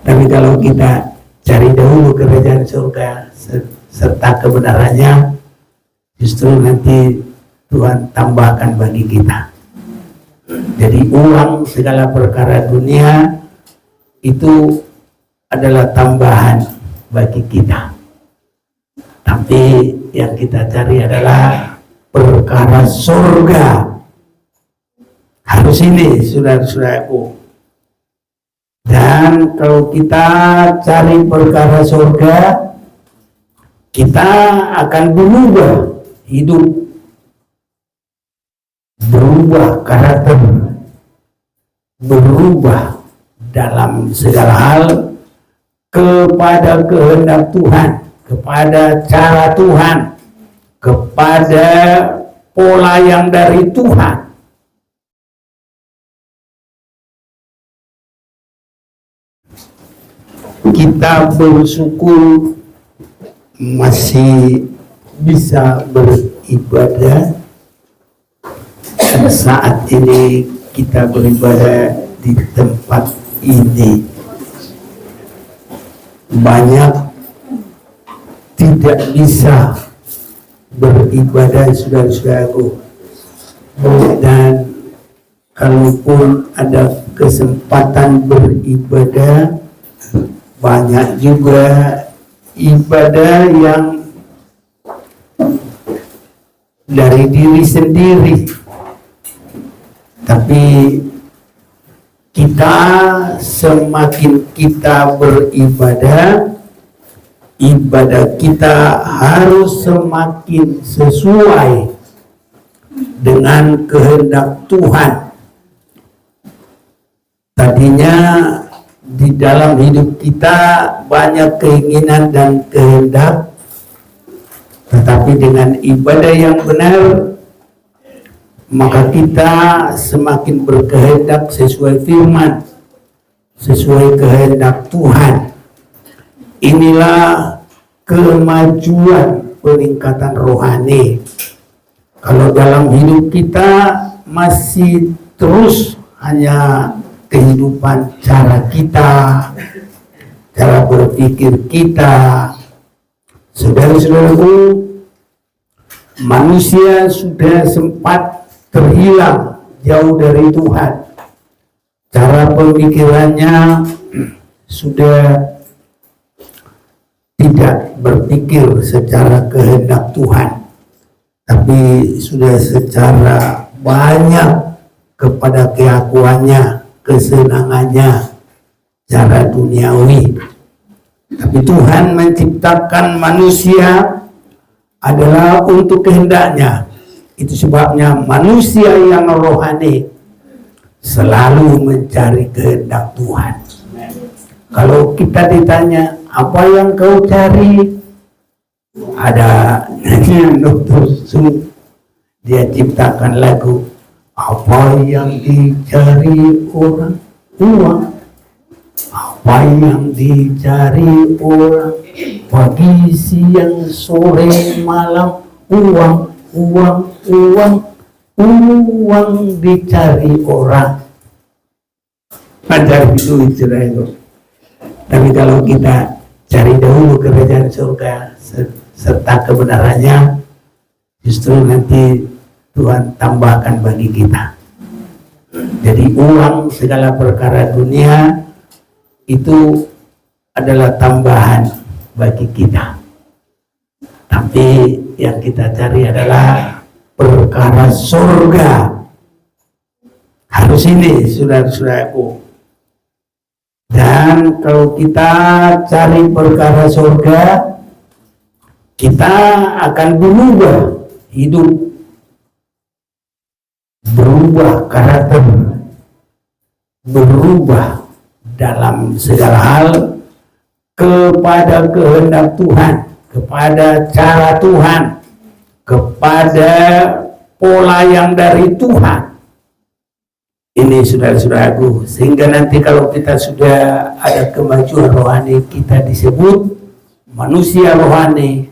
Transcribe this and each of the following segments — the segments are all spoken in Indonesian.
Tapi kalau kita cari dahulu kerajaan surga serta kebenarannya, justru nanti Tuhan tambahkan bagi kita. Jadi uang segala perkara dunia itu adalah tambahan bagi kita. Tapi yang kita cari adalah perkara surga. Harus ini, saudara-saudaraku. Dan kalau kita cari perkara surga, kita akan berubah hidup, berubah karakter, berubah dalam segala hal kepada kehendak Tuhan, kepada cara Tuhan, kepada pola yang dari Tuhan. Kita bersyukur masih bisa beribadah. Saat ini kita beribadah di tempat ini. Banyak tidak bisa beribadah, saudara-saudaraku. Dan kalaupun ada kesempatan beribadah, banyak juga ibadah yang dari diri sendiri. Tapi kita semakin kita beribadah, ibadah kita harus semakin sesuai dengan kehendak Tuhan. Tadinya di dalam hidup kita banyak keinginan dan kehendak, tetapi dengan ibadah yang benar, maka kita semakin berkehendak sesuai firman, sesuai kehendak Tuhan. Inilah kemajuan peningkatan rohani. Kalau dalam hidup kita masih terus hanya kehidupan cara kita, cara berpikir kita, saudara-saudaraku, manusia sudah sempat terhilang jauh dari Tuhan. Cara pemikirannya sudah tidak berpikir secara kehendak Tuhan, tapi sudah secara banyak kepada keakuannya, kesenangannya, cara duniawi. Tapi Tuhan menciptakan manusia adalah untuk kehendaknya. Itu sebabnya manusia yang rohani selalu mencari kehendak Tuhan. Kalau kita ditanya, apa yang kau cari? Ada nyanyian Dr. Sung, dia ciptakan lagu, apa yang dicari orang? Uang. Apa yang dicari orang? Pagi, siang, sore, malam, uang, uang, uang, uang dicari orang. Ajar itu istilah itu. Tapi kalau kita cari dahulu kerajaan surga serta kebenarannya, justru nanti Tuhan tambahkan bagi kita. Jadi uang segala perkara dunia itu adalah tambahan bagi kita. Tapi yang kita cari adalah perkara surga. Harus ini, saudara-saudaraku. Dan kalau kita cari perkara surga, kita akan berubah hidup, berubah karakter, berubah dalam segala hal kepada kehendak Tuhan, kepada cara Tuhan, kepada pola yang dari Tuhan. Ini saudara-saudaraku, sehingga nanti kalau kita sudah ada kemajuan rohani, kita disebut manusia rohani,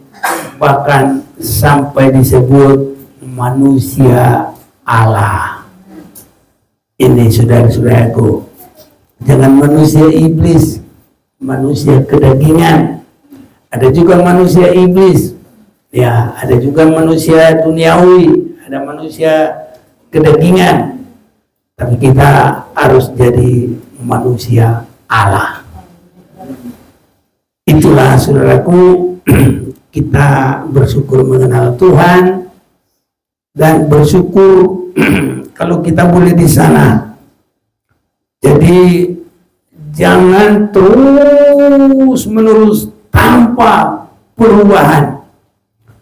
bahkan sampai disebut manusia Allah. Ini saudara-saudaraku, jangan manusia iblis, manusia kedagingan, ada juga manusia iblis, ya, ada juga manusia duniawi, ada manusia kedagingan. Tapi kita harus jadi manusia Allah. Itulah saudaraku, kita bersyukur mengenal Tuhan dan bersyukur kalau kita boleh di sana. Jadi jangan terus menerus tanpa perubahan.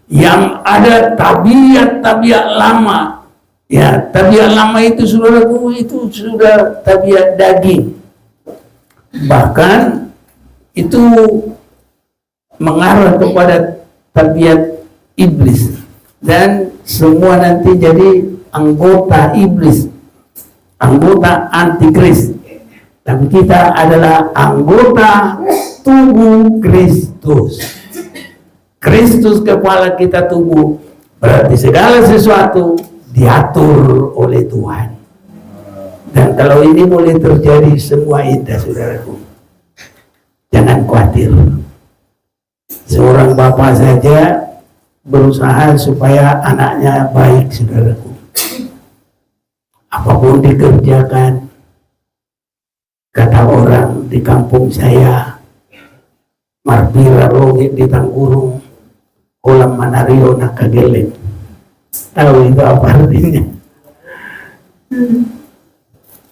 Yang ada tabiat-tabiat lama. Ya, tabiat lama itu saudaraku, itu sudah tabiat daging. Bahkan itu mengarah kepada tabiat iblis. Dan semua nanti jadi anggota iblis, anggota antikris. Tapi kita adalah anggota tubuh Kristus. Kristus kepala kita tubuh. Berarti segala sesuatu diatur oleh Tuhan. Dan kalau ini boleh terjadi, semua indah saudaraku. Jangan khawatir. Seorang bapak saja berusaha supaya anaknya baik saudaraku. Apapun dikerjakan, kata orang di kampung saya, marpira rongit di tangkurung, kolam manario nakageleng. Tahu itu apa artinya?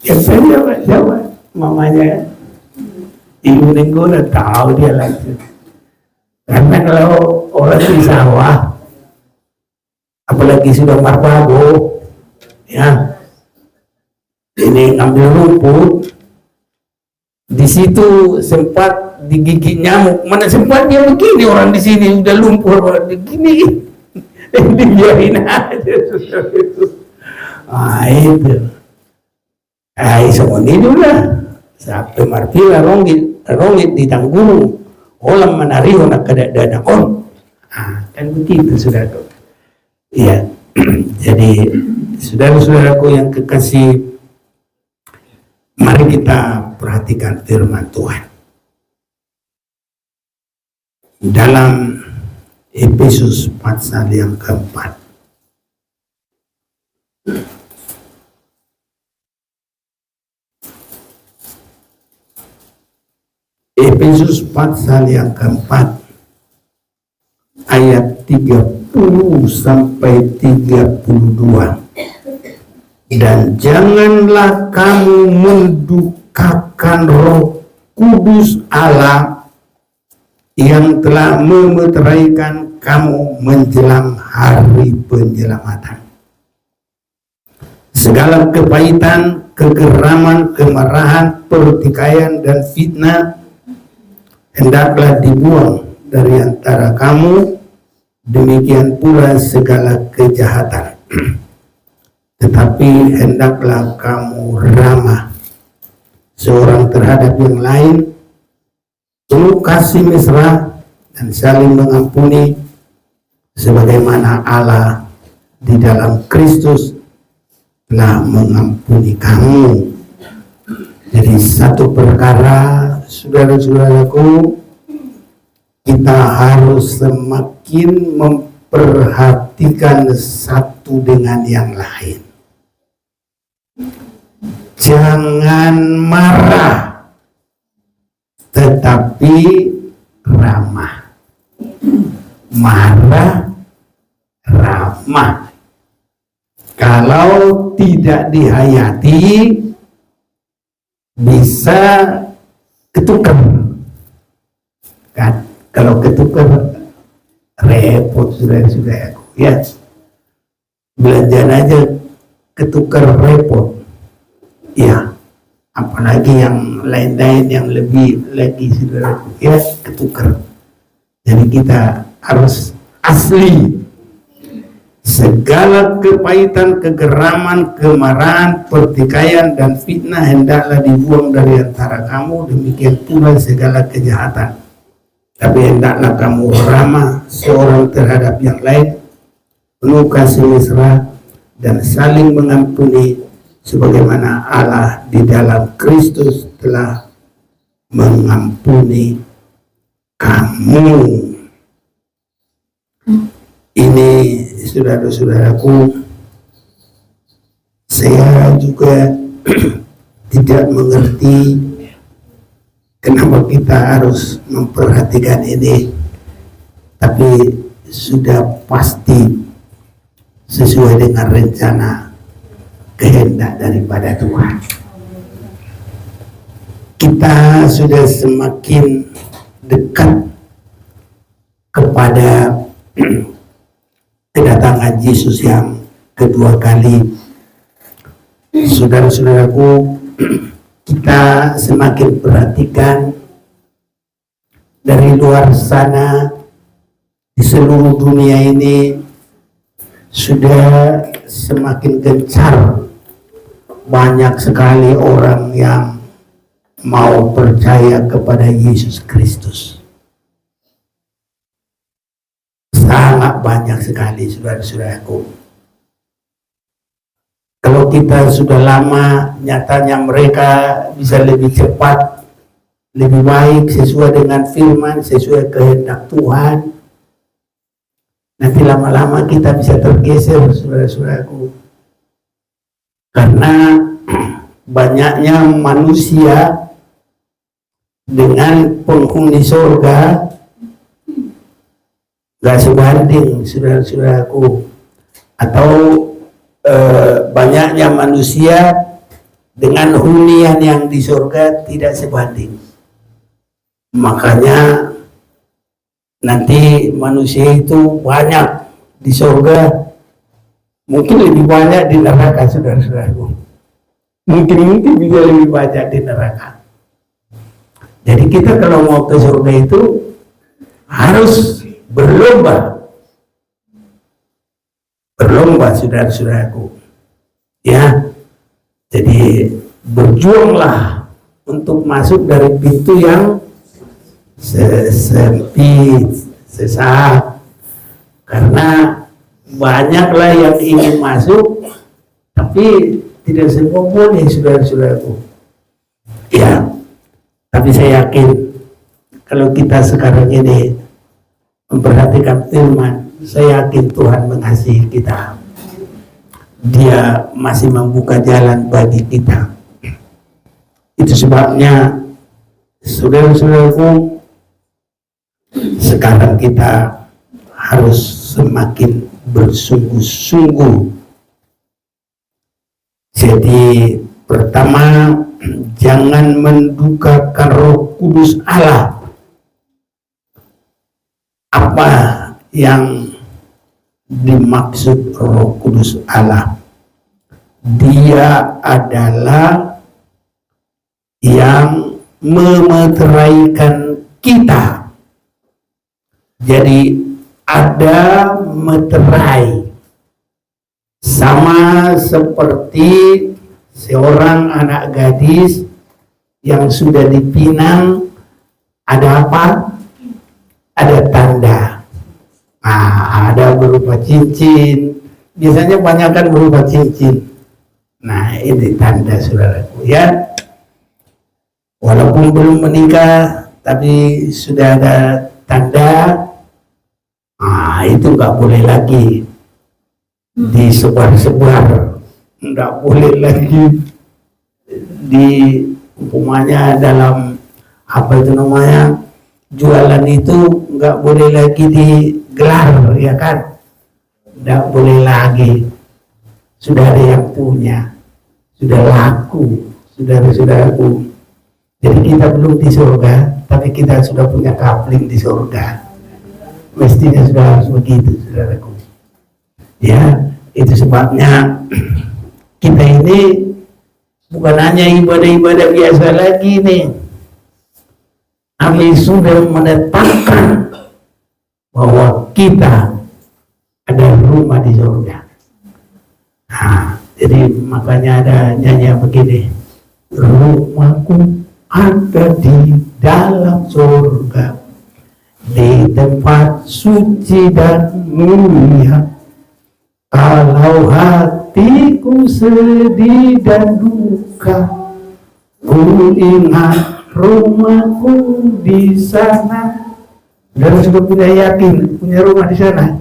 Yang saya jawab, mamanya ibu nenggona tahu dia langsung. Karena kalau orang di sawah, apalagi sudah marpabo, ya, ini ngambil rumput, di situ sempat digigit nyamuk. Mana sempat dia begini, orang di sini udah lumpur, orang begini, dibiarin aja sudah itu. Itu. Semua ini lah. Sampai marpila rongit di tanggung, kolam menario nak kada on. Kan begitu saudara. Iya. Jadi saudara-saudaraku yang kekasih, mari kita perhatikan firman Tuhan dalam Efesus pasal yang keempat. Efesus pasal yang keempat ayat 30 sampai 32. Dan janganlah kamu mendukakan Roh Kudus Allah yang telah memeteraikan kamu menjelang hari penyelamatan. Segala kepahitan, kegeraman, kemarahan, pertikaian, dan fitnah hendaklah dibuang dari antara kamu, demikian pula segala kejahatan. Tetapi hendaklah kamu ramah seorang terhadap yang lain, penuh kasih mesra dan saling mengampuni, sebagaimana Allah di dalam Kristus telah mengampuni kamu. Jadi satu perkara, saudara-saudaraku, kita harus semakin memperhatikan satu dengan yang lain. Jangan marah, tetapi ramah. Marah, ramah. Kalau tidak dihayati, bisa ketukar. Kan? Kalau ketukar, repot saudara-saudara. Ya, belanjaan aja ketukar repot. Ya, apalagi yang lain-lain yang lebih lagi saudara. Ya, ketukar. Jadi kita harus asli. Segala kepahitan, kegeraman, kemarahan, pertikaian, dan fitnah hendaklah dibuang dari antara kamu, demikian pula segala kejahatan. Tapi hendaklah kamu ramah seorang terhadap yang lain, penuh kasih mesra, dan saling mengampuni, sebagaimana Allah di dalam Kristus telah mengampuni kamu. Ini saudara-saudaraku, saya juga tidak mengerti kenapa kita harus memperhatikan ini, tapi sudah pasti sesuai dengan rencana kehendak daripada Tuhan. Kita sudah semakin dekat kepada kedatangan Yesus yang kedua kali. Saudara-saudaraku, kita semakin perhatikan dari luar sana, di seluruh dunia ini sudah semakin gencar, banyak sekali orang yang mau percaya kepada Yesus Kristus. Sangat banyak sekali, saudara-saudaraku. Kalau kita sudah lama, nyatanya mereka bisa lebih cepat, lebih baik, sesuai dengan firman, sesuai kehendak Tuhan. Nanti lama-lama kita bisa tergeser, saudara-saudaraku. Karena banyaknya manusia dengan penghuni surga gak sebanding, saudara-saudaraku. Atau banyaknya manusia dengan hunian yang di surga tidak sebanding. Makanya nanti manusia itu banyak di surga, mungkin lebih banyak di neraka, saudara-saudaraku. Mungkin bisa lebih banyak di neraka. Jadi kita kalau mau ke surga itu harus berlomba, saudara-saudaraku. Ya, jadi berjuanglah untuk masuk dari pintu yang sempit, sesak. Karena banyaklah yang ingin masuk, tapi tidak semua boleh, saudara-saudaraku. Ya, tapi saya yakin kalau kita sekarang ini memperhatikan firman, saya yakin Tuhan mengasihi kita. Dia masih membuka jalan bagi kita. Itu sebabnya, saudara-saudaraku, sekarang kita harus semakin bersungguh-sungguh. Jadi pertama, jangan mendukakan Roh Kudus Allah. Apa yang dimaksud Roh Kudus Allah? Dia adalah yang memeteraikan kita. Jadi ada meterai, sama seperti seorang anak gadis yang sudah dipinang. Ada apa? Ada tanda. Ada berupa cincin. Biasanya banyak kan berupa cincin. Nah, ini tanda, saudaraku, ya. Walaupun belum menikah, tapi sudah ada tanda. Itu nggak boleh lagi disebar-sebar, nggak boleh lagi umpamanya dalam apa itu namanya, jualan itu nggak boleh lagi digelar, ya kan? Nggak boleh lagi. Sudah ada yang punya, sudah laku, saudara-saudaraku. Jadi kita belum di surga, tapi kita sudah punya kapling di surga. Mestinya sudah harus begitu, saudaraku. Ya, itu sebabnya kita ini bukan hanya ibadah-ibadah biasa lagi nih. Kami sudah menetapkan bahwa kita ada rumah di surga. Jadi makanya ada nyanyi begini, rumahku ada di dalam surga, di tempat suci dan mulia. Kalau hatiku sedih dan duka, ku ingat rumahku di sana. Dan sudah punya yakin punya rumah di sana.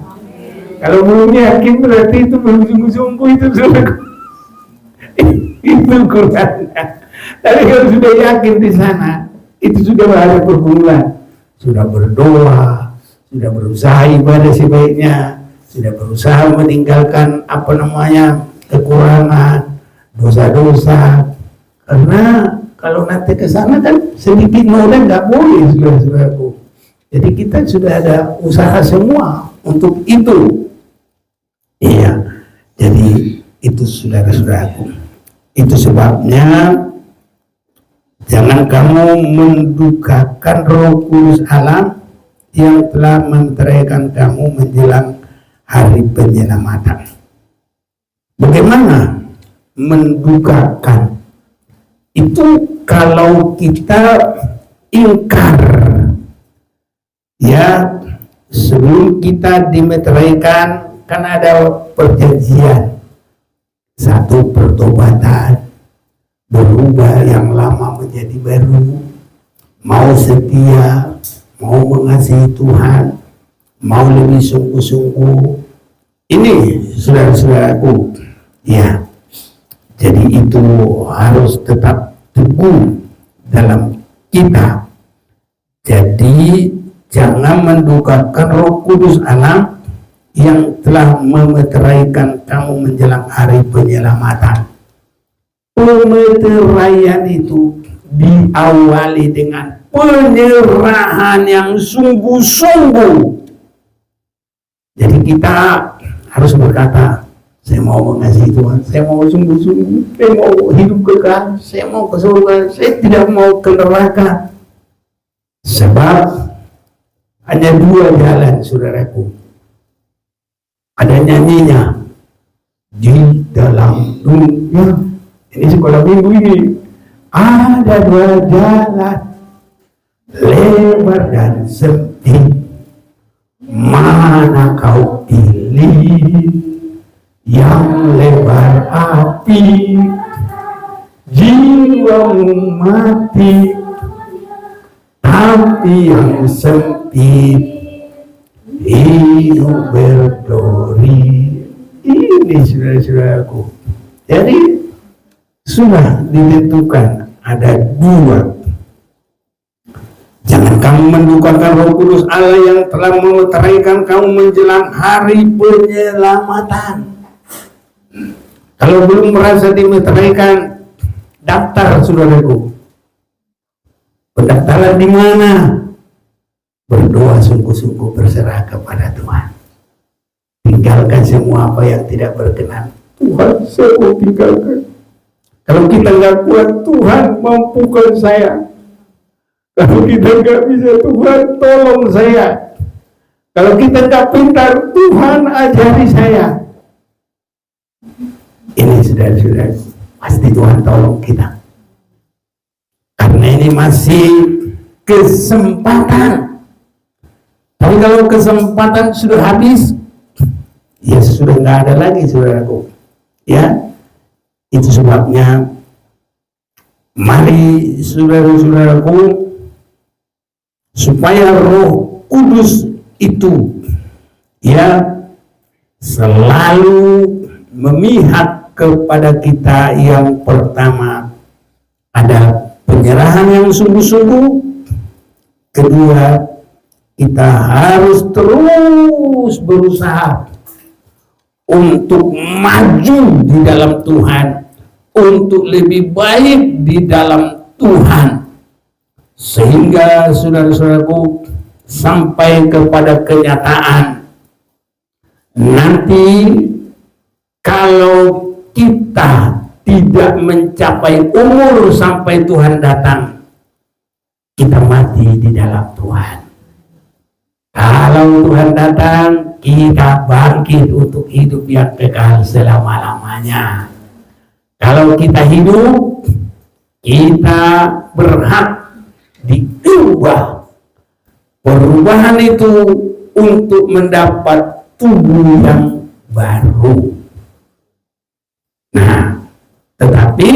Kalau belum yakin berarti itu belum sungguh-sungguh itu saudaraku. Itu Qurannya. Tapi kalau sudah yakin di sana, itu sudah ada pergumulan. Sudah berdoa, sudah berusaha ibadah sebaiknya, sudah berusaha meninggalkan kekurangan, dosa-dosa. Karena kalau nanti ke sana kan sedikit modal nggak boleh, saudara-saudaraku. Jadi kita sudah ada usaha semua untuk itu. Iya, jadi itu saudara-saudaraku. Itu sebabnya jangan kamu mendukakan Roh Kudus Allah yang telah menteraikan kamu menjelang hari penyelamatan. Bagaimana mendukakan? Itu kalau kita ingkar, ya, sebelum kita dimeteraikan kan ada perjanjian. Satu, pertobatan, berubah yang lama menjadi baru, mau setia, mau mengasihi Tuhan, mau lebih sungguh-sungguh. Ini saudara-saudaraku, ya. Jadi itu harus tetap teguh dalam kita. Jadi jangan mendukakan Roh Kudus Allah yang telah memeteraikan kamu menjelang hari penyelamatan. Pemeteraian itu diawali dengan penyerahan yang sungguh-sungguh. Jadi kita harus berkata, saya mau mengasihi Tuhan, saya mau sungguh-sungguh, saya mau hidup kekal, saya mau ke surga, saya tidak mau ke neraka. Sebab hanya dua jalan, saudaraku. Ada nyanyinya, di dalam dunia. Ini sekolah minggu ini. Ada dua jalan, lebar dan sempit. Mana kau pilih? Yang lebar api, jiwamu mati. Tapi yang sempit, hidup berdori. Ini saudara-saudaraku. Jadi sudah ditentukan ada dua. Jangan kamu mendukakan Roh Kudus Allah yang telah memeteraikan kamu menjelang hari penyelamatan. Kalau belum merasa dimeteraikan, daftar saudaraku. Pendaftaran di mana? Berdoa sungguh-sungguh, berserah kepada Tuhan. Tinggalkan semua apa yang tidak berkenan. Tuhan, saya mau tinggalkan. Kalau kita nggak kuat, Tuhan mampukan saya. Kalau kita nggak bisa, Tuhan tolong saya. Kalau kita nggak pintar, Tuhan ajari saya. Ini saudara-saudara, pasti Tuhan tolong kita. Karena ini masih kesempatan. Tapi kalau kesempatan sudah habis, ya sudah nggak ada lagi, saudaraku. Ya, itu sebabnya mari saudara-saudaraku, supaya Roh Kudus itu ya selalu memihak kepada kita. Yang pertama ada penyerahan yang sungguh-sungguh. Kedua, kita harus terus berusaha untuk maju di dalam Tuhan, untuk lebih baik di dalam Tuhan, sehingga saudara-saudaraku sampai kepada kenyataan nanti kalau kita tidak mencapai umur sampai Tuhan datang, kita mati di dalam Tuhan. Kalau Tuhan datang, kita bangkit untuk hidup yang kekal selama-lamanya. Kalau kita hidup, kita berhak diubah. Perubahan itu untuk mendapat tubuh yang baru. Nah, tetapi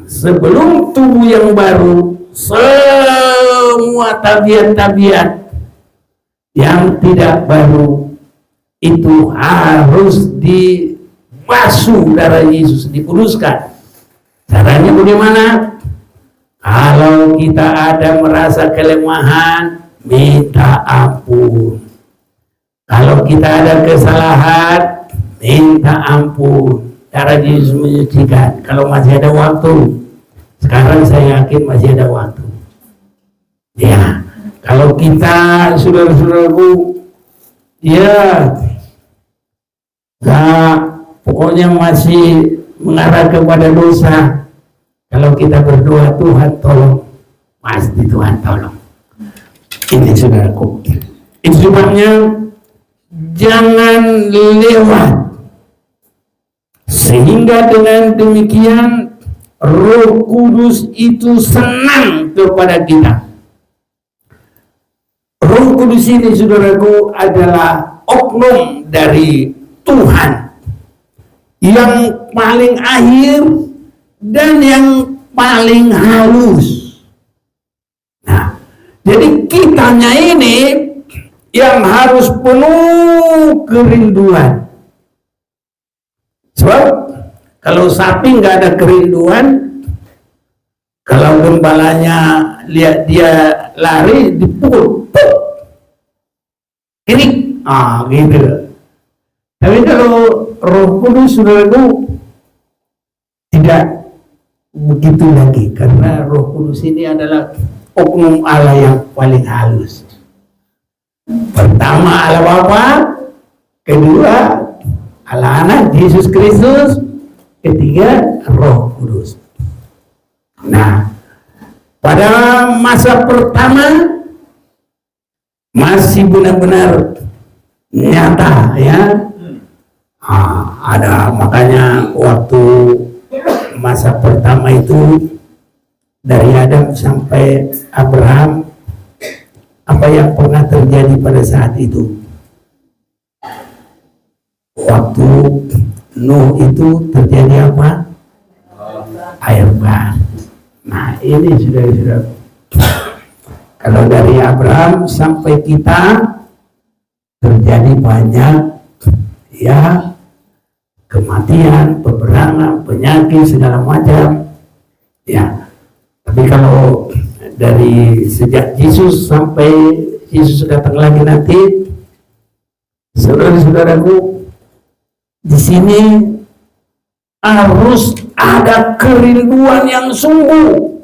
sebelum tubuh yang baru, semua tabiat-tabiat yang tidak baru itu harus dibasuh darah Yesus, dikuduskan. Caranya bagaimana? Kalau kita ada merasa kelemahan, minta ampun. Kalau kita ada kesalahan, minta ampun. Cara Yesus menyucikan. Kalau masih ada waktu, sekarang saya yakin masih ada waktu. Ya, kalau kita saudara-saudaraku, ya, pokoknya masih mengarah kepada dosa. Kalau kita berdoa, Tuhan tolong, pasti Tuhan tolong. Ini saudaraku. Itu sebabnya jangan lewat. Sehingga dengan demikian Roh Kudus itu senang kepada kita. Roh Kudus ini saudaraku adalah oknum dari Tuhan yang paling akhir dan yang paling halus. Nah, jadi kitanya ini yang harus penuh kerinduan. Sebab kalau sapi nggak ada kerinduan, kalau gembalanya lihat dia lari dipukul, ini, gitu. Tapi kalau Roh Kudus saudaraku tidak begitu lagi, karena Roh Kudus ini adalah oknum Allah yang paling halus. Pertama Allah Bapa, kedua Allah Anak Yesus Kristus, ketiga Roh Kudus. Nah, pada masa pertama masih benar-benar nyata, ya. Ada, makanya waktu masa pertama itu dari Adam sampai Abraham, apa yang pernah terjadi pada saat itu? Waktu Nuh itu terjadi apa? Air bah. Nah, ini sudah kalau dari Abraham sampai kita terjadi banyak, ya, kematian, peperangan, penyakit, segala macam, ya. Tapi kalau dari sejak Yesus sampai Yesus datang lagi nanti, saudara-saudaraku, di sini harus ada kerinduan yang sungguh,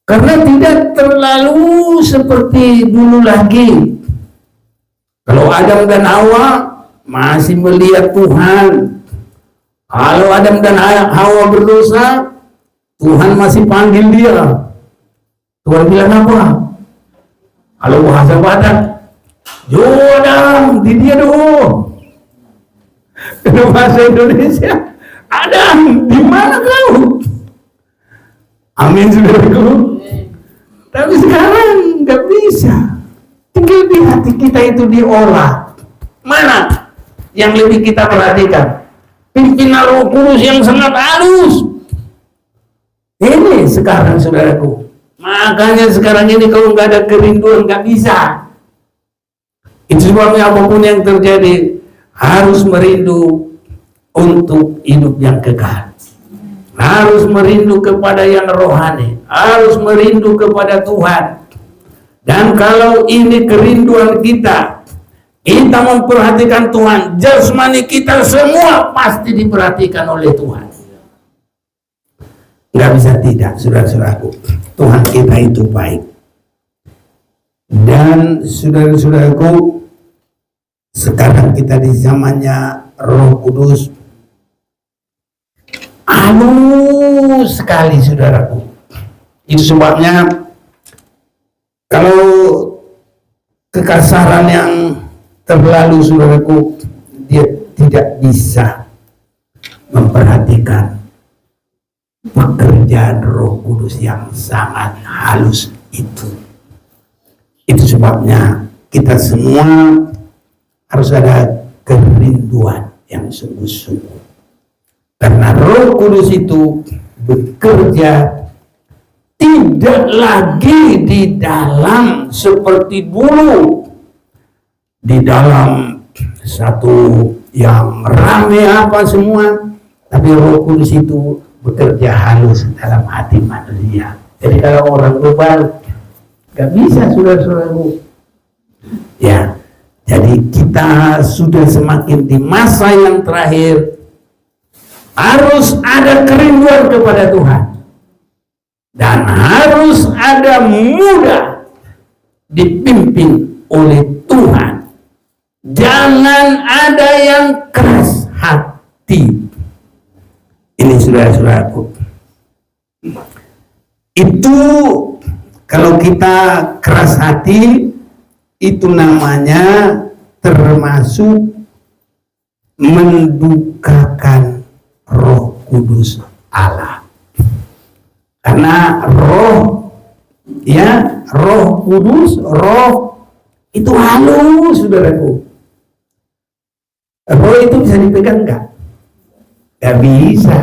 karena tidak terlalu seperti dulu lagi. Kalau Adam dan Hawa masih melihat Tuhan. Kalau Adam dan Hawa berdosa, Tuhan masih panggil dia. Tuhan bilang apa? Kalau bahasa Batak, "Yo Adam, di dia dulu." Kalau bahasa Indonesia, "Adam, di mana kau?" Amin, saudaraku. Tapi sekarang nggak bisa. Tinggal di hati kita itu diolah. Mana yang lebih kita perhatikan? Pimpinan Roh Kudus yang sangat halus. Ini sekarang saudaraku. Makanya sekarang ini kalau nggak ada kerinduan nggak bisa. Itu sebabnya apapun yang terjadi harus merindu untuk hidup yang kekal. Harus merindu kepada yang rohani. Harus merindu kepada Tuhan. Dan kalau ini kerinduan kita, kita memperhatikan Tuhan, jasmani kita semua pasti diperhatikan oleh Tuhan. Nggak bisa tidak, saudara-saudaraku. Tuhan kita itu baik. Dan saudara-saudaraku, sekarang kita di zamannya Roh Kudus, halus sekali, saudaraku. Itu sebabnya kalau kekasaran yang terlalu, saudaraku, dia tidak bisa memperhatikan pekerjaan Roh Kudus yang sangat halus itu. Itu sebabnya kita semua harus ada kerinduan yang sungguh-sungguh. Karena Roh Kudus itu bekerja tidak lagi di dalam seperti dulu, di dalam satu yang rame apa semua, tapi Roh Kudus itu bekerja halus dalam hati manusia. Jadi kalau orang global gak bisa, saudara-saudaraku. Ya, jadi kita sudah semakin di masa yang terakhir, harus ada kerinduan kepada Tuhan dan harus ada mudah dipimpin oleh Tuhan. Jangan ada yang keras hati. Ini saudara-saudaraku, itu kalau kita keras hati, itu namanya termasuk mendukakan Roh Kudus Allah. Karena roh, ya, Roh Kudus, roh itu halus, saudaraku. Roh itu bisa dipegang enggak? Gak bisa.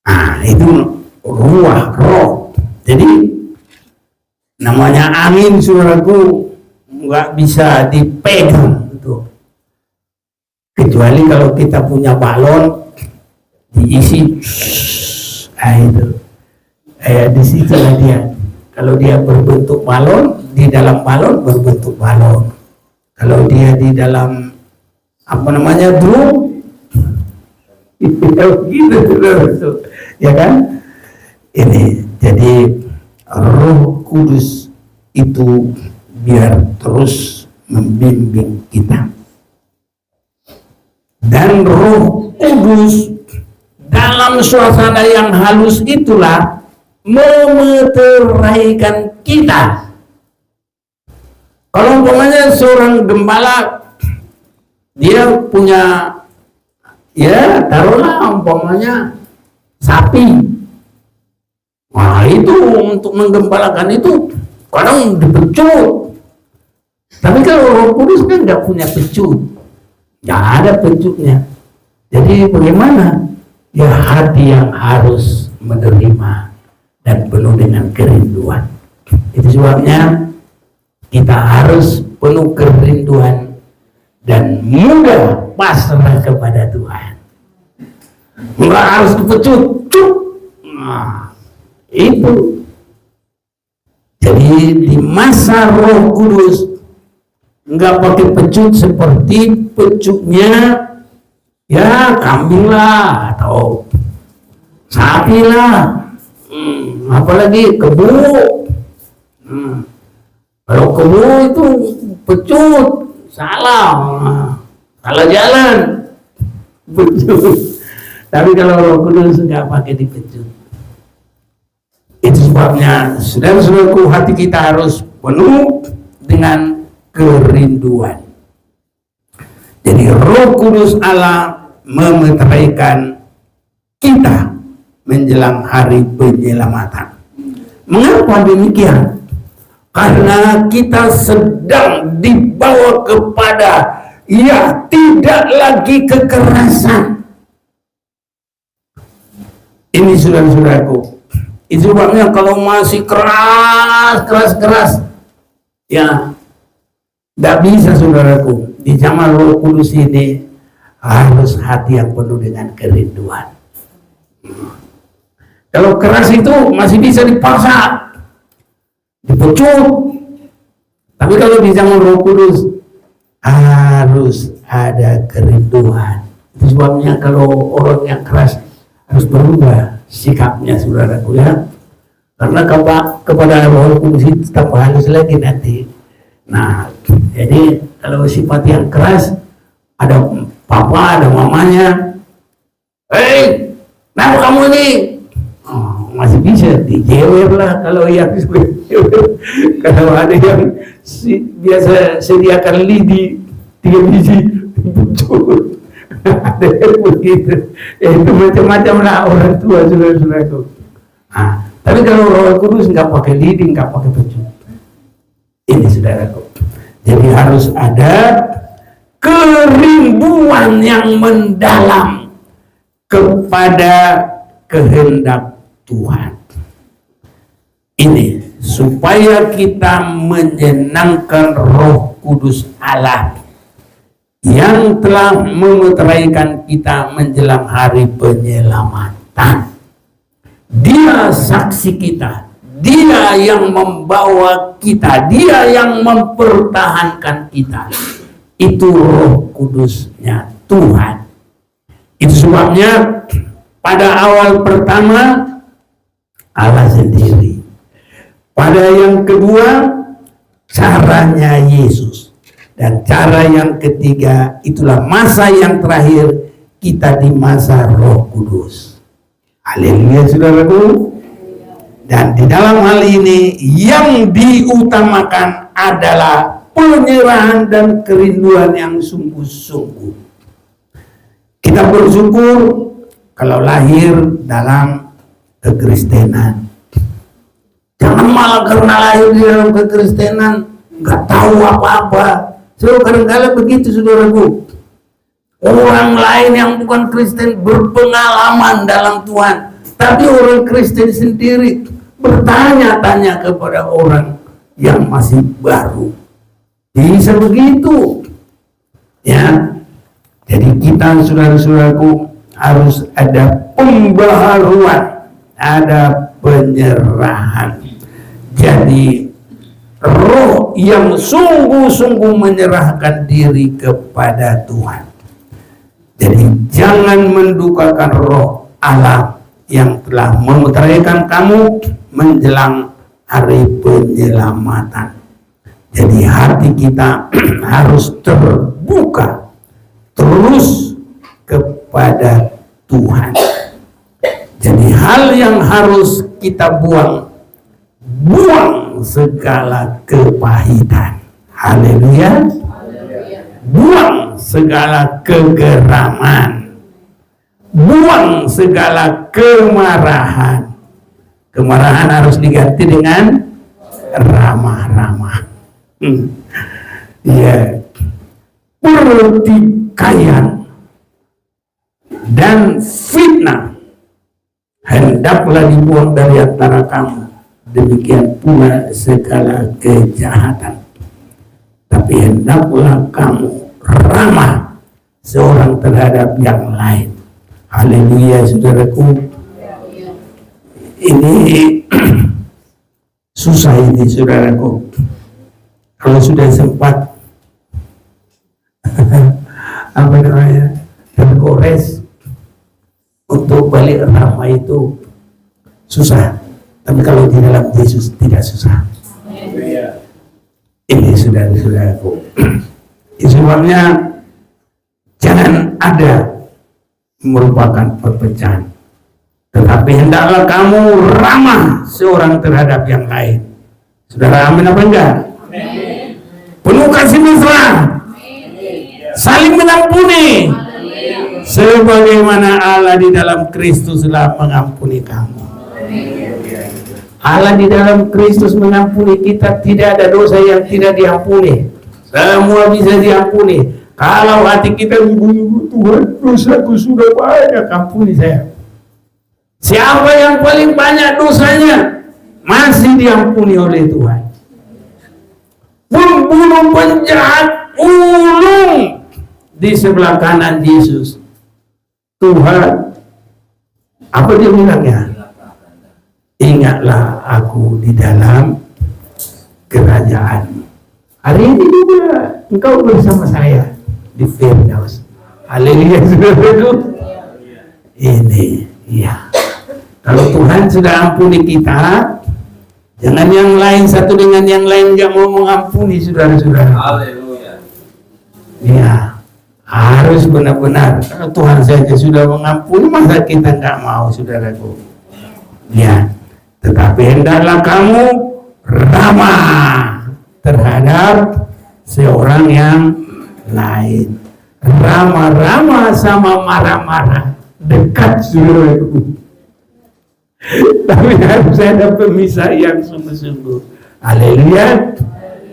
Nah, itu ruah, roh. Jadi namanya angin, saudaraku, nggak bisa dipegang gitu. Kecuali kalau kita punya balon diisi, itu di situ lah dia. Kalau dia berbentuk balon, di dalam balon berbentuk balon. Kalau dia di dalam apa namanya drum, gitu, ya kan? Ini jadi Roh Kudus itu biar terus membimbing kita. Dan Roh Kudus dalam suasana yang halus itulah memeteraikan kita. Kalau umpamanya seorang gembala, dia punya, ya taruhlah umpamanya sapi. Nah itu untuk menggembalakan itu kadang dipecut. Tapi kalau Roh Kudus kan nggak punya pecut, nggak ada pecutnya. Jadi bagaimana? Ya hati yang harus menerima dan penuh dengan kerinduan. Itu sebabnya kita harus penuh kerinduan dan mudah pasrah kepada Tuhan. Nggak harus dipecut. Nah, itu. Jadi di masa Roh Kudus nggak pakai pecut seperti pecutnya ya kambing lah atau sapi lah, apalagi kebu. Kalau kebu itu pecut salah jalan pecut. Tapi kalau Roh Kudus nggak pakai dipecut. Itu sebabnya saudara-saudaraku, hati kita harus penuh dengan kerinduan. Jadi Roh Kudus Allah memeteraikan kita menjelang hari penyelamatan. Mengapa demikian? Karena kita sedang dibawa kepada ya tidak lagi kekerasan. Ini saudara-saudaraku. Itu sebabnya kalau masih keras, ya tidak bisa, saudaraku. Di zaman Roh Kudus ini harus hati yang penuh dengan kerinduan. Kalau keras itu masih bisa dipaksa, dipecut. Tapi kalau di zaman Roh Kudus harus ada kerinduan. Itu sebabnya kalau orang yang keras harus berubah sikapnya, saudaraku, ya. Karena kepada Roh Kudus itu tambah halus lagi nanti. Nah, jadi kalau sifat yang keras, ada papa, ada mamanya, hei, kenapa kamu ini? Oh, masih bisa dijewer lah kalau yang kalau ada yang biasa sediakan lidi 3 biji betul. Ada yang begitu, itu macam-macam lah orang tua, saudara-saudaraku. Nah, tapi kalau Roh Kudus nggak pakai lidi, nggak pakai pecut. Ini saudaraku. Jadi harus ada kerinduan yang mendalam kepada kehendak Tuhan. ini supaya kita menyenangkan Roh Kudus Allah yang telah memeteraikan kita menjelang hari penyelamatan. Dia saksi kita, Dia yang membawa kita, Dia yang mempertahankan kita. Itu Roh Kudusnya Tuhan. Itu sebabnya pada awal pertama Allah sendiri. Pada yang kedua caranya Yesus. Dan cara yang ketiga itulah masa yang terakhir kita di masa Roh Kudus. Haleluya saudaraku. Dan di dalam hal ini yang diutamakan adalah penyerahan dan kerinduan yang sungguh-sungguh. Kita bersyukur kalau lahir dalam kekristenan. Jangan malah karena lahir di dalam kekristenan nggak tahu apa-apa. So kadang-kadang begitu saudaraku. Orang lain yang bukan Kristen berpengalaman dalam Tuhan, tapi orang Kristen sendiri bertanya-tanya kepada orang yang masih baru. Bisa begitu, ya. Jadi kita saudara-saudaraku harus ada pembaharuan, ada penyerahan. Jadi roh yang sungguh-sungguh menyerahkan diri kepada Tuhan. Jadi jangan mendukakan Roh Allah yang telah memeteraikan kamu menjelang hari penyelamatan. Jadi hati kita harus terbuka terus kepada Tuhan. Jadi hal yang harus kita buang segala kepahitan. Haleluya. Buang segala kegeraman. Buang segala kemarahan. Kemarahan harus diganti dengan ramah-ramah. Ya. Pertikaian dan fitnah hendaklah dibuang dari antara kamu. Demikian pula segala kejahatan. Tapi hendaklah kamu ramah seorang terhadap yang lain. Haleluya saudaraku. Ini susah ini saudaraku. Kalau sudah sempat apa namanya tergores untuk balik ramah itu susah. Tapi kalau di dalam Yesus tidak susah. Ini saudara-saudaraku. Sebabnya jangan ada merupakan perpecahan. Tetapi hendaklah kamu ramah seorang terhadap yang lain. Saudara amin apa enggak? Amin. Penuh kasih mesra. Saling mengampuni. Sebagaimana Allah di dalam Kristus telah mengampuni kamu. Allah di dalam Kristus mengampuni kita, tidak ada dosa yang tidak diampuni. Semua bisa diampuni. Kalau hati kita ibu-ibu, Tuhan dosaku sudah banyak, ampuni saya. Siapa yang paling banyak dosanya masih diampuni oleh Tuhan. Pembunuh penjahat ulung di sebelah kanan Yesus. Tuhan, apa dia bilangnya? Ingatlah aku di dalam kerajaan. Hari ini juga engkau bersama saya di Firdaus. Haleluya saudaraku. Ini, ya. Kalau Tuhan sudah ampuni kita, jangan yang lain satu dengan yang lain nggak mau mengampuni saudara-saudara. Haleluya. Ya, harus benar-benar. Kalau Tuhan saja sudah mengampuni, masa kita nggak mau saudaraku? Ya. Tetapi hendaklah kamu ramah terhadap seorang yang lain. Ramah-ramah sama marah-marah dekat saudaraku. Tapi harus ada pemisah yang sungguh-sungguh. Haleluya.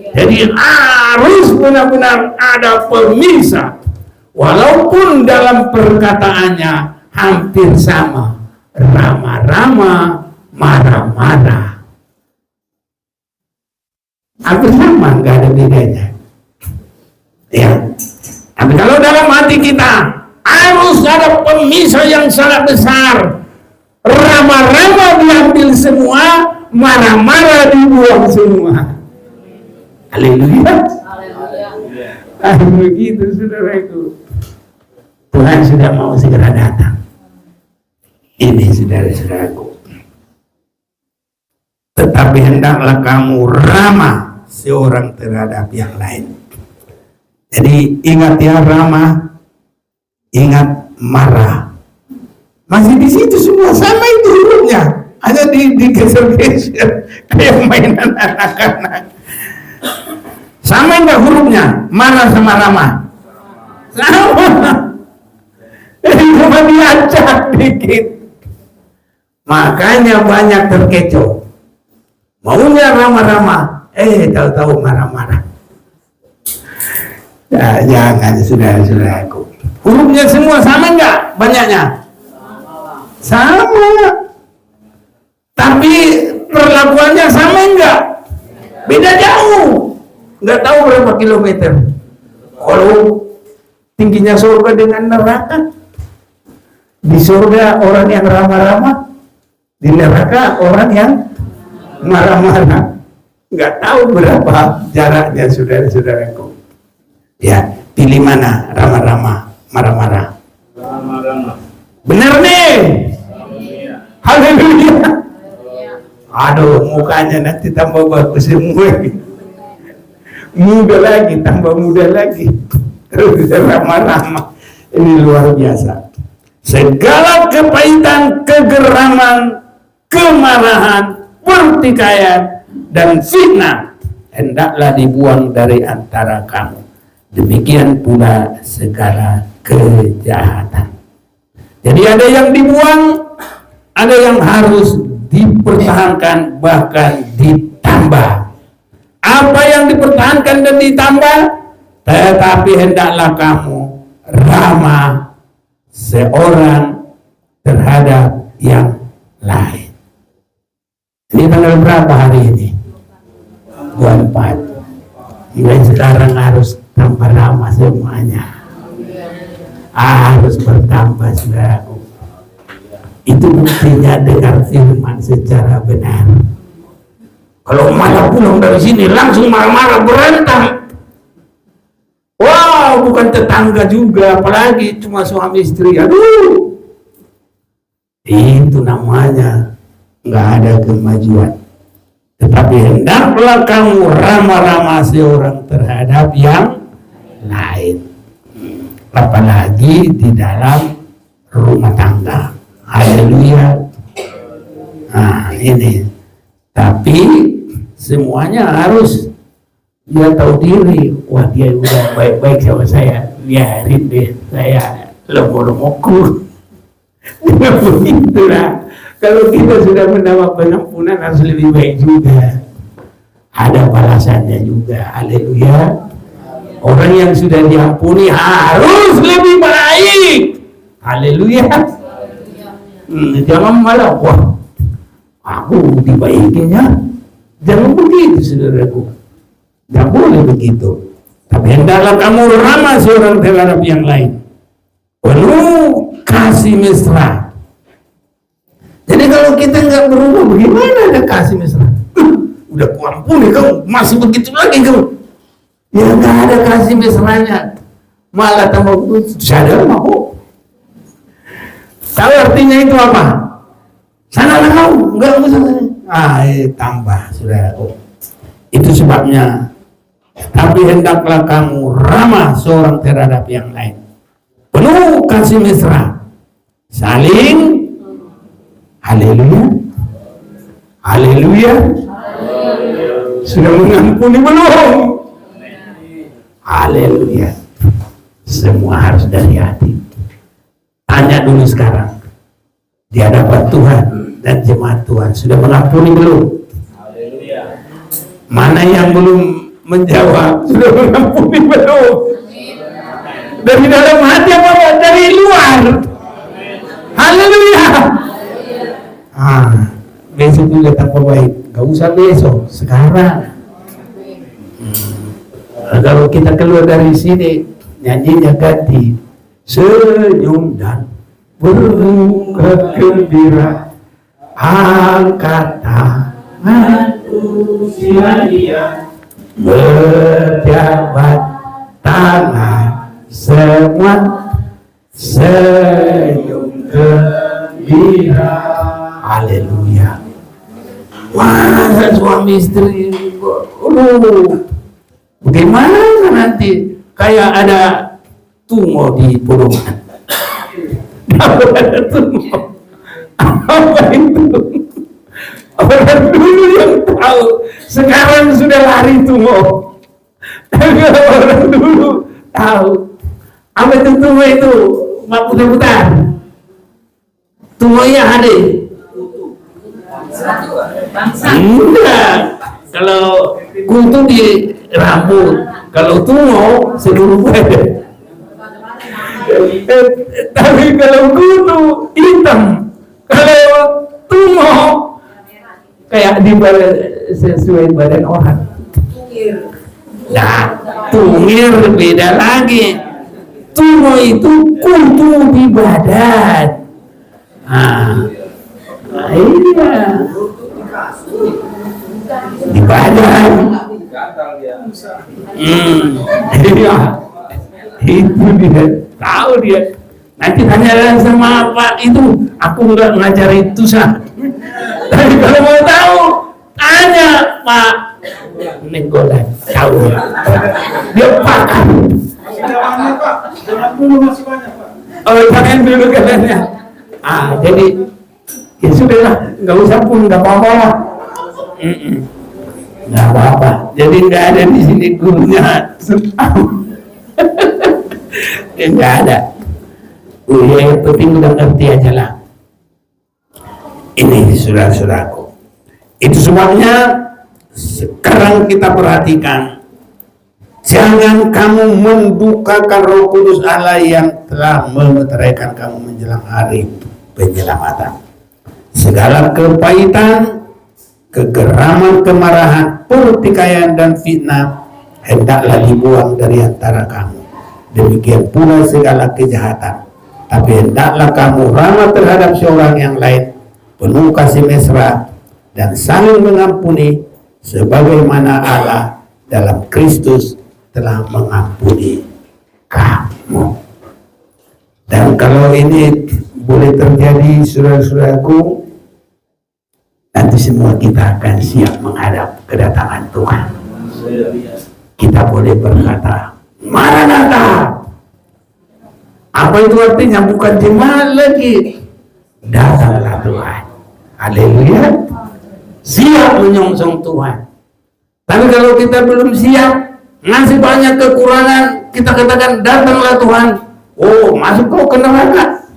Jadi harus benar-benar ada pemisah. Walaupun dalam perkataannya hampir sama. Ramah-ramah, marah-marah. hampir sama, nggak ada bedanya. Ya, tapi kalau dalam hati kita harus ada pemisah yang sangat besar. Rama-rama diambil semua, marah-marah dibuang semua. Haleluya. Begitu saudaraku. Tuhan sudah mau segera datang. Ini saudara-saudaraku. Tetapi hendaklah kamu ramah seorang terhadap yang lain. Jadi ingat ya, ramah, ingat marah. Masih di situ semua sama itu hurufnya. Hanya digeser-geser kayak mainan anak-anak. Sama enggak hurufnya? Marah sama ramah? Sama. Cuma diacak dikit. Makanya banyak terkecoh. Maunya ramah-ramah, tahu-tahu marah-marah. Ya, jangan saudara-saudaraku. Hurufnya semua sama enggak? Banyaknya? Sama. Tapi perlakuannya sama enggak? Beda jauh. Enggak tahu berapa kilometer. Kalau tingginya surga dengan neraka. Di surga orang yang ramah-ramah, di neraka orang yang marah-marah. Enggak tahu berapa jaraknya saudara-saudaraku. Ya, pilih mana? Ramah-ramah, marah-marah. Ramah-ramah. Benar nih. Haleluya. Aduh, mukanya nanti tambah bagus semua. Muda lagi, tambah muda lagi. Terus ramah-ramah. Ini luar biasa. Segala kepahitan, kegeraman, kemarahan, pertikaian, dan fitnah hendaklah dibuang dari antara kamu. Demikian pula segala kejahatan. Jadi ada yang dibuang, ada yang harus dipertahankan, bahkan ditambah. Apa yang dipertahankan dan ditambah? Tetapi hendaklah kamu ramah seorang terhadap yang lain. Ini tanggal berapa hari ini? 24. Mulai sekarang harus tambah ramah semuanya. Harus bertambah, saudaraku. Itu buktinya dengar firman secara benar. Kalau malah pulang dari sini langsung marah-marah berantem. Wow, bukan tetangga juga, apalagi cuma suami istri. Aduh, itu namanya nggak ada kemajuan. Tetapi hendaklah kamu ramah-ramah seorang terhadap yang lain, apalagi di dalam rumah tangga. Haleluya. Nah ini, tapi semuanya harus dia tahu diri. Wah, dia udah baik-baik sama saya, biarin deh, saya lomok-lomokku. Begitulah. Kalau kita sudah mendapat pengampunan harus lebih baik juga. Ada balasannya juga. Haleluya. Orang yang sudah diampuni harus lebih baik. Haleluya. Jangan malah, wah, aku dibaikinya. Jangan begitu, saudaraku. Tidak boleh begitu. Tapi hendaklah kamu ramah seorang terhadap yang lain, penuh kasih mesra. Jadi kalau kita nggak berubah, bagaimana ada kasih mesra? Udah kuampuni kamu, masih begitu lagi kamu. Ya nggak ada kasih mesranya, malah tambah sadar mau. Tahu artinya itu apa? Sana kau, enggak usah. Tambah, saudaraku. Itu sebabnya. Tapi hendaklah kamu ramah seorang terhadap yang lain, penuh kasih mesra, saling. Haleluya. Haleluya. Sudah mengampuni belum? Haleluya. Semua harus dari hati. Tanya dulu sekarang di hadapan Tuhan dan jemaat Tuhan, sudah mengampuni belum? Haleluya. Mana yang belum menjawab, sudah mengampuni belum? Dari dalam hati apa dari luar? Haleluya. Besok juga tambah baik. Gak usah besok, sekarang. Kalau kita keluar dari sini, nyanyinya ganti. Senyum dan berduka gembira, angkat tangan usia, berjabat tangan semua, senyum gembira. Haleluya. Masa suami istri, bagaimana nanti kayak ada tumor di pulungan? Ada tumor. Apa itu? Orang dulu yang tahu, sekarang sudah lari tumor. Orang dulu tahu. Apa itu tumor itu? Mak putar-putar. Tumornya ada. Enggak. Kalau kutu di rambut, kalau tumor seluruh badan. Tapi kalau kutu hitam, kalau tumor kayak di badan, sesuai badan orang. Nah, tumir beda lagi. Tumor itu kutu di badan. Iya. Di badan. Iya. Itu dia. Tahu dia. Nanti tanya sama Pak itu. Aku nggak ngajar itu sah. Tapi kalau mau tahu, tanya Pak Nenggolan. Tahu. Dia pakar. Jangan dulu masih banyak Pak. Oh, jangan dulu katanya. Jadi ya sudahlah, nggak usah pun, nggak apa-apa lah. Nggak apa-apa. Jadi nggak ada di sini gurunya. Nggak ada. Yang penting udah ngerti aja lah. Ini saudara-saudaraku. Itu sebabnya sekarang kita perhatikan. Jangan kamu mendukakan Roh Kudus Allah yang telah memeteraikan kamu menjelang hari penyelamatan. Segala kepahitan, kegeraman, kemarahan, pertikaian dan fitnah hendaklah dibuang dari antara kamu. Demikian pula segala kejahatan. Tapi hendaklah kamu ramah terhadap seorang yang lain, penuh kasih mesra dan saling mengampuni, sebagaimana Allah dalam Kristus telah mengampuni kamu. Dan kalau ini boleh terjadi, saudara-saudaraku, nanti semua kita akan siap menghadap kedatangan Tuhan. Kita boleh berkata, Maranatha. Apa itu artinya? Bukan jemaat lagi. Datanglah Tuhan. Haleluya. Siap menyongsong Tuhan. Tapi kalau kita belum siap, masih banyak kekurangan, kita katakan datanglah Tuhan. Oh, masuk kau ke neraka.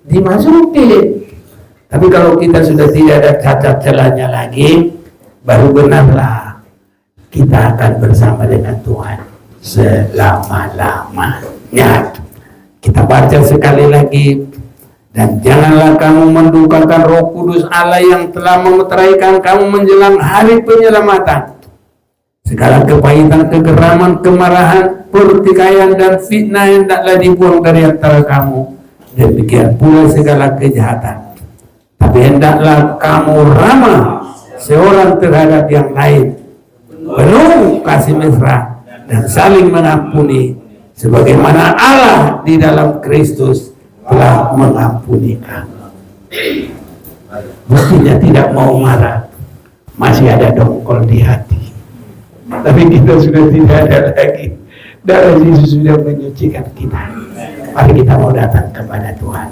Dimasuki. Tapi kalau kita sudah tidak ada cacat celahnya lagi, baru benarlah kita akan bersama dengan Tuhan selama-lamanya. Kita baca sekali lagi. Dan janganlah kamu mendukakan Roh Kudus Allah yang telah memeteraikan kamu menjelang hari penyelamatan. Segala kepahitan, kegeraman, kemarahan, pertikaian dan fitnah hendaklah dibuang dari antara kamu. Demikian pula segala kejahatan. Tapi hendaklah kamu ramah seorang terhadap yang lain, penuh kasih mesra dan saling mengampuni, sebagaimana Allah di dalam Kristus telah mengampuni kamu. Buktinya tidak mau marah, masih ada dongkol di hati. Tapi kita sudah tidak ada lagi. Darah Yesus sudah menyucikan kita. Mari kita mau datang kepada Tuhan.